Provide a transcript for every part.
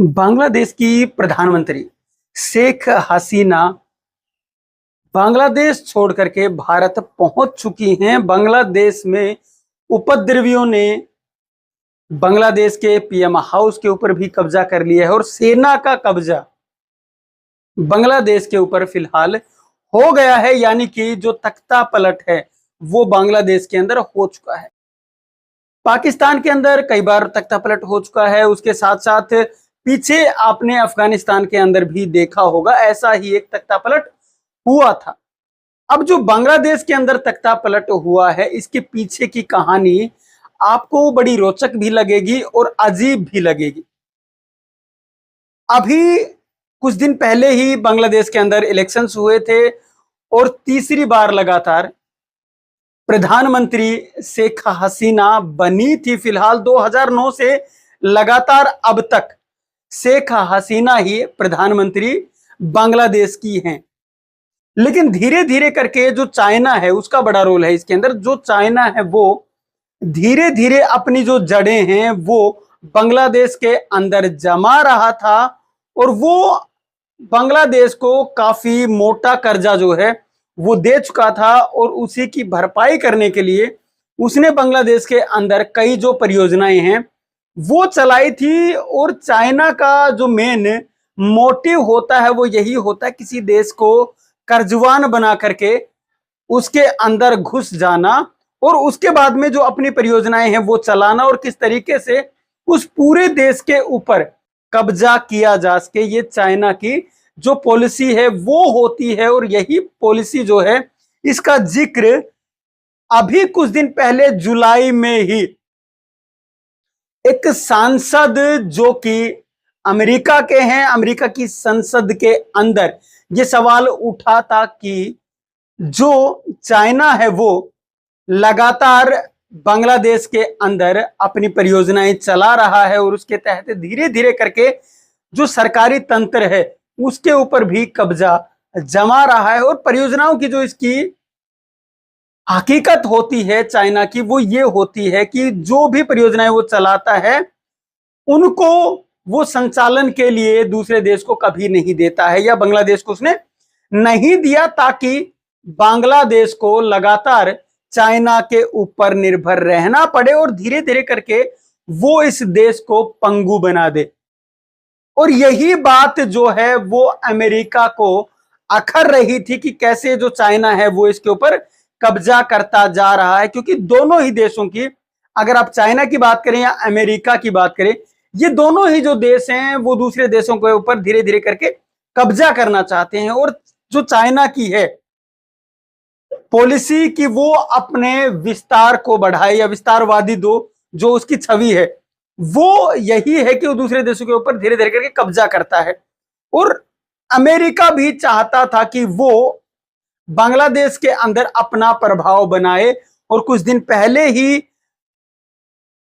बांग्लादेश की प्रधानमंत्री शेख हसीना बांग्लादेश छोड़ करके भारत पहुंच चुकी हैं। बांग्लादेश में उपद्रवियों ने बांग्लादेश के पीएम हाउस के ऊपर भी कब्जा कर लिया है और सेना का कब्जा बांग्लादेश के ऊपर फिलहाल हो गया है। यानी कि जो तख्ता पलट है वो बांग्लादेश के अंदर हो चुका है। पाकिस्तान के अंदर कई बार तख्ता पलट हो चुका है। उसके साथ साथ पीछे आपने अफगानिस्तान के अंदर भी देखा होगा, ऐसा ही एक तख्ता पलट हुआ था। अब जो बांग्लादेश के अंदर तख्ता पलट हुआ है, इसके पीछे की कहानी आपको बड़ी रोचक भी लगेगी और अजीब भी लगेगी। अभी कुछ दिन पहले ही बांग्लादेश के अंदर इलेक्शंस हुए थे और तीसरी बार लगातार प्रधानमंत्री शेख हसीना बनी थी। फिलहाल 2009 से लगातार अब तक शेख हसीना ही प्रधानमंत्री बांग्लादेश की हैं। लेकिन धीरे धीरे करके जो चाइना है उसका बड़ा रोल है इसके अंदर। जो चाइना है वो धीरे धीरे अपनी जो जड़ें हैं वो बांग्लादेश के अंदर जमा रहा था और वो बांग्लादेश को काफी मोटा कर्जा जो है वो दे चुका था और उसी की भरपाई करने के लिए उसने बांग्लादेश के अंदर कई जो परियोजनाएं हैं वो चलाई थी। और चाइना का जो मेन मोटिव होता है वो यही होता है, किसी देश को कर्जवान बना करके उसके अंदर घुस जाना और उसके बाद में जो अपनी परियोजनाएं हैं वो चलाना और किस तरीके से उस पूरे देश के ऊपर कब्जा किया जा सके। ये चाइना की जो पॉलिसी है वो होती है और यही पॉलिसी जो है इसका जिक्र अभी कुछ दिन पहले जुलाई में ही एक सांसद जो कि अमेरिका के हैं, अमेरिका की संसद के अंदर ये सवाल उठा था कि जो चाइना है वो लगातार बांग्लादेश के अंदर अपनी परियोजनाएं चला रहा है और उसके तहत धीरे धीरे करके जो सरकारी तंत्र है उसके ऊपर भी कब्जा जमा रहा है। और परियोजनाओं की जो इसकी हकीकत होती है चाइना की वो ये होती है कि जो भी परियोजनाएं वो चलाता है उनको वो संचालन के लिए दूसरे देश को कभी नहीं देता है या बांग्लादेश को उसने नहीं दिया, ताकि बांग्लादेश को लगातार चाइना के ऊपर निर्भर रहना पड़े और धीरे धीरे करके वो इस देश को पंगु बना दे। और यही बात जो है वो अमेरिका को अखर रही थी कि कैसे जो चाइना है वो इसके ऊपर कब्जा करता जा रहा है। क्योंकि दोनों ही देशों की, अगर आप चाइना की बात करें या अमेरिका की बात करें, ये दोनों ही जो देश हैं वो दूसरे देशों के ऊपर धीरे धीरे करके कब्जा करना चाहते हैं। और जो चाइना की है पॉलिसी कि वो अपने विस्तार को बढ़ाए या विस्तारवादी जो उसकी छवि है वो यही है कि वो दूसरे देशों के ऊपर धीरे धीरे करके कब्जा करता है। और अमेरिका भी चाहता था कि वो बांग्लादेश के अंदर अपना प्रभाव बनाए और कुछ दिन पहले ही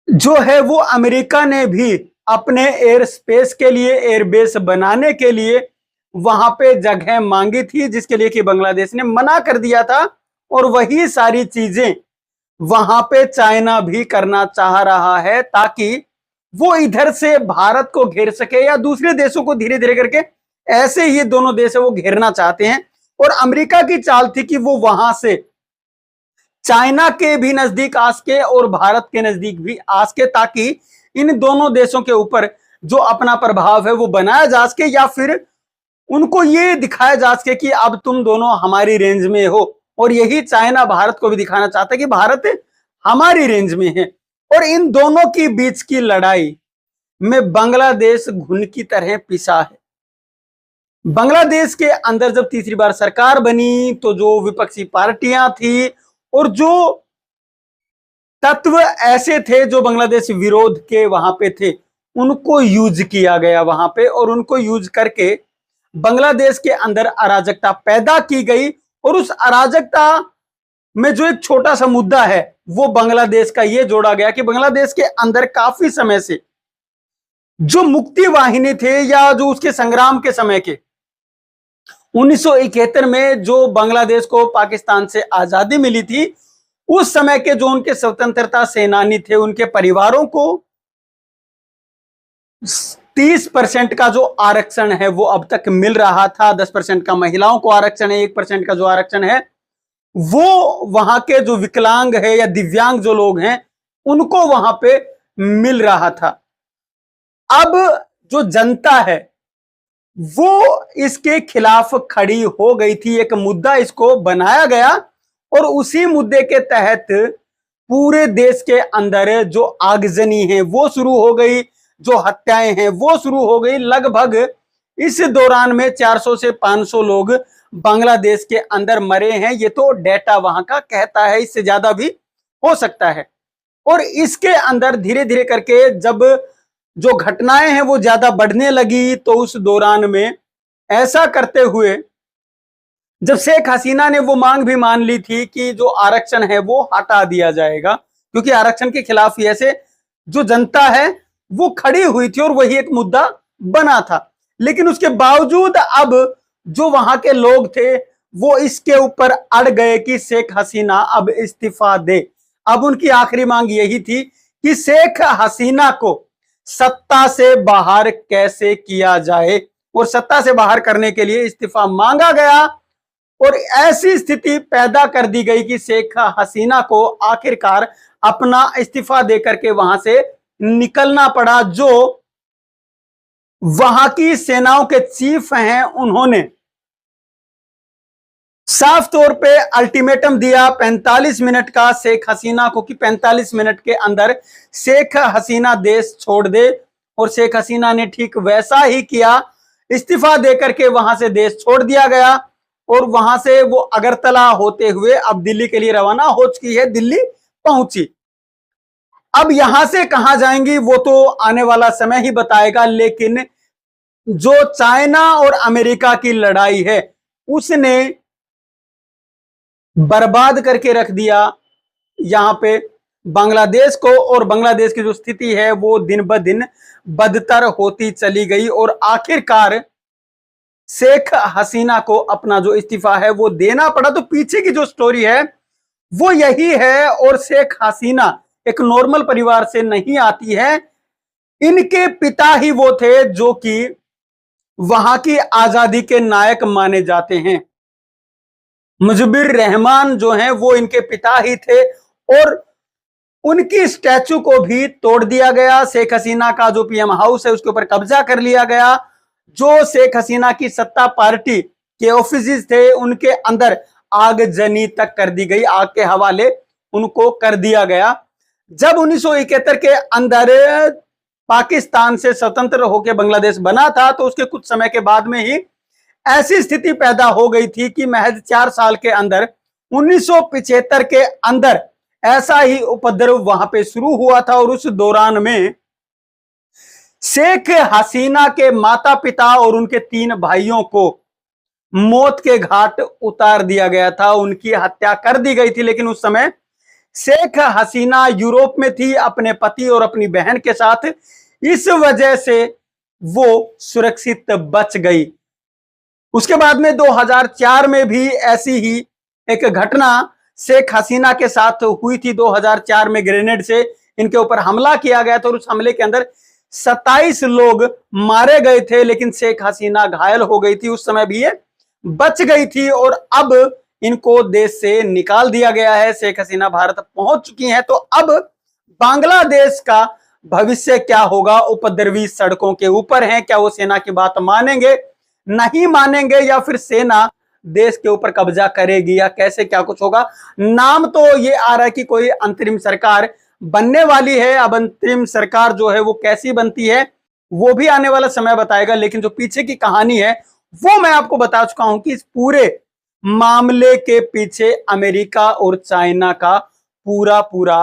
जो है वो अमेरिका ने भी अपने एयर स्पेस के लिए, एयरबेस बनाने के लिए वहां पे जगह मांगी थी, जिसके लिए कि बांग्लादेश ने मना कर दिया था। और वही सारी चीजें वहां पे चाइना भी करना चाह रहा है ताकि वो इधर से भारत को घेर सके या दूसरे देशों को धीरे धीरे करके, ऐसे ही दोनों देश है वो घेरना चाहते हैं। और अमेरिका की चाल थी कि वो वहां से चाइना के भी नजदीक आ सके और भारत के नजदीक भी आ सके, ताकि इन दोनों देशों के ऊपर जो अपना प्रभाव है वो बनाया जा सके या फिर उनको ये दिखाया जा सके कि अब तुम दोनों हमारी रेंज में हो। और यही चाइना भारत को भी दिखाना चाहता है कि भारत हमारी रेंज में है। और इन दोनों की बीच की लड़ाई में बांग्लादेश घुन की तरह पिसा है। बांग्लादेश के अंदर जब तीसरी बार सरकार बनी तो जो विपक्षी पार्टियां थी और जो तत्व ऐसे थे जो बांग्लादेश विरोध के वहां पे थे उनको यूज किया गया वहां पे, और उनको यूज करके बांग्लादेश के अंदर अराजकता पैदा की गई। और उस अराजकता में जो एक छोटा सा मुद्दा है वो बांग्लादेश का ये जोड़ा गया कि बांग्लादेश के अंदर काफी समय से जो मुक्ति वाहिनी थे या जो उसके संग्राम के समय के 1971 में जो बांग्लादेश को पाकिस्तान से आजादी मिली थी, उस समय के जो उनके स्वतंत्रता सेनानी थे उनके परिवारों को 30% का जो आरक्षण है वो अब तक मिल रहा था। 10% का महिलाओं को आरक्षण है, 1% का जो आरक्षण है वो वहां के जो विकलांग है या दिव्यांग जो लोग हैं उनको वहां पे मिल रहा था। अब जो जनता है वो इसके खिलाफ खड़ी हो गई थी, एक मुद्दा इसको बनाया गया और उसी मुद्दे के तहत पूरे देश के अंदर जो आगजनी है वो शुरू हो गई, जो हत्याएं हैं वो शुरू हो गई। लगभग इस दौरान में 400 से 500 लोग बांग्लादेश के अंदर मरे हैं, ये तो डेटा वहां का कहता है, इससे ज्यादा भी हो सकता है। और इसके अंदर धीरे धीरे करके जब जो घटनाएं हैं वो ज्यादा बढ़ने लगी तो उस दौरान में ऐसा करते हुए जब शेख हसीना ने वो मांग भी मान ली थी कि जो आरक्षण है वो हटा दिया जाएगा, क्योंकि आरक्षण के खिलाफ ऐसे जो जनता है वो खड़ी हुई थी और वही एक मुद्दा बना था। लेकिन उसके बावजूद अब जो वहां के लोग थे वो इसके ऊपर अड़ गए कि शेख हसीना अब इस्तीफा दे। अब उनकी आखिरी मांग यही थी कि शेख हसीना को सत्ता से बाहर कैसे किया जाए, और सत्ता से बाहर करने के लिए इस्तीफा मांगा गया और ऐसी स्थिति पैदा कर दी गई कि शेख हसीना को आखिरकार अपना इस्तीफा देकर के वहां से निकलना पड़ा। जो वहां की सेनाओं के चीफ हैं उन्होंने साफ तौर पे अल्टीमेटम दिया 45 मिनट का शेख हसीना को कि 45 मिनट के अंदर शेख हसीना देश छोड़ दे, और शेख हसीना ने ठीक वैसा ही किया, इस्तीफा देकर के वहां से देश छोड़ दिया गया और वहां से वो अगरतला होते हुए अब दिल्ली के लिए रवाना हो चुकी है, दिल्ली पहुंची। अब यहां से कहां जाएंगी वो तो आने वाला समय ही बताएगा, लेकिन जो चाइना और अमेरिका की लड़ाई है उसने बर्बाद करके रख दिया यहां पे बांग्लादेश को, और बांग्लादेश की जो स्थिति है वो दिन ब दिन बदतर होती चली गई और आखिरकार शेख हसीना को अपना जो इस्तीफा है वो देना पड़ा। तो पीछे की जो स्टोरी है वो यही है, और शेख हसीना एक नॉर्मल परिवार से नहीं आती है। इनके पिता ही वो थे जो कि वहां की आजादी के नायक माने जाते हैं। मुजबिर रहमान जो हैं वो इनके पिता ही थे और उनकी स्टैचू को भी तोड़ दिया गया। शेख हसीना का जो पीएम हाउस है उसके ऊपर कब्जा कर लिया गया। जो शेख हसीना की सत्ता पार्टी के ऑफिस थे उनके अंदर आगजनी तक कर दी गई, आग के हवाले उनको कर दिया गया। जब 1971 के अंदर पाकिस्तान से स्वतंत्र होकर बांग्लादेश बना था तो उसके कुछ समय के बाद में ही ऐसी स्थिति पैदा हो गई थी कि महज 4 साल के अंदर 1975 के अंदर ऐसा ही उपद्रव वहां पे शुरू हुआ था, और उस दौरान में शेख हसीना के माता पिता और उनके 3 भाइयों को मौत के घाट उतार दिया गया था, उनकी हत्या कर दी गई थी। लेकिन उस समय शेख हसीना यूरोप में थी अपने पति और अपनी बहन के साथ, इस वजह से वो सुरक्षित बच गई। उसके बाद में 2004 में भी ऐसी ही एक घटना शेख हसीना के साथ हुई थी। 2004 में ग्रेनेड से इनके ऊपर हमला किया गया था और उस हमले के अंदर 27 लोग मारे गए थे, लेकिन शेख हसीना घायल हो गई थी। उस समय भी ये बच गई थी और अब इनको देश से निकाल दिया गया है। शेख हसीना भारत पहुंच चुकी हैं। तो अब बांग्लादेश का भविष्य क्या होगा? उपद्रवी सड़कों के ऊपर हैं। क्या वो सेना की बात मानेंगे, नहीं मानेंगे, या फिर सेना देश के ऊपर कब्जा करेगी, या कैसे क्या कुछ होगा? नाम तो ये आ रहा है कि कोई अंतरिम सरकार बनने वाली है। अब अंतरिम सरकार जो है वो कैसी बनती है वो भी आने वाला समय बताएगा, लेकिन जो पीछे की कहानी है वो मैं आपको बता चुका हूं कि इस पूरे मामले के पीछे अमेरिका और चाइना का पूरा पूरा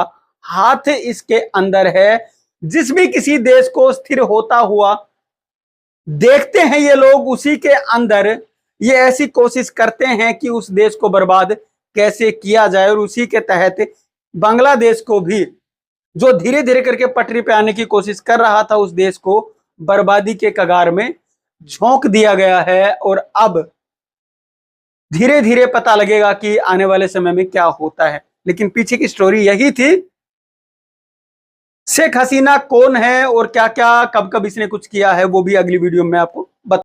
हाथ इसके अंदर है। जिस भी किसी देश को स्थिर होता हुआ देखते हैं ये लोग, उसी के अंदर ये ऐसी कोशिश करते हैं कि उस देश को बर्बाद कैसे किया जाए, और उसी के तहत बांग्लादेश को भी जो धीरे धीरे करके पटरी पे आने की कोशिश कर रहा था उस देश को बर्बादी के कगार में झोंक दिया गया है। और अब धीरे धीरे पता लगेगा कि आने वाले समय में क्या होता है, लेकिन पीछे की स्टोरी यही थी। शेख हसीना कौन है और क्या क्या कब कब इसने कुछ किया है वो भी अगली वीडियो में आपको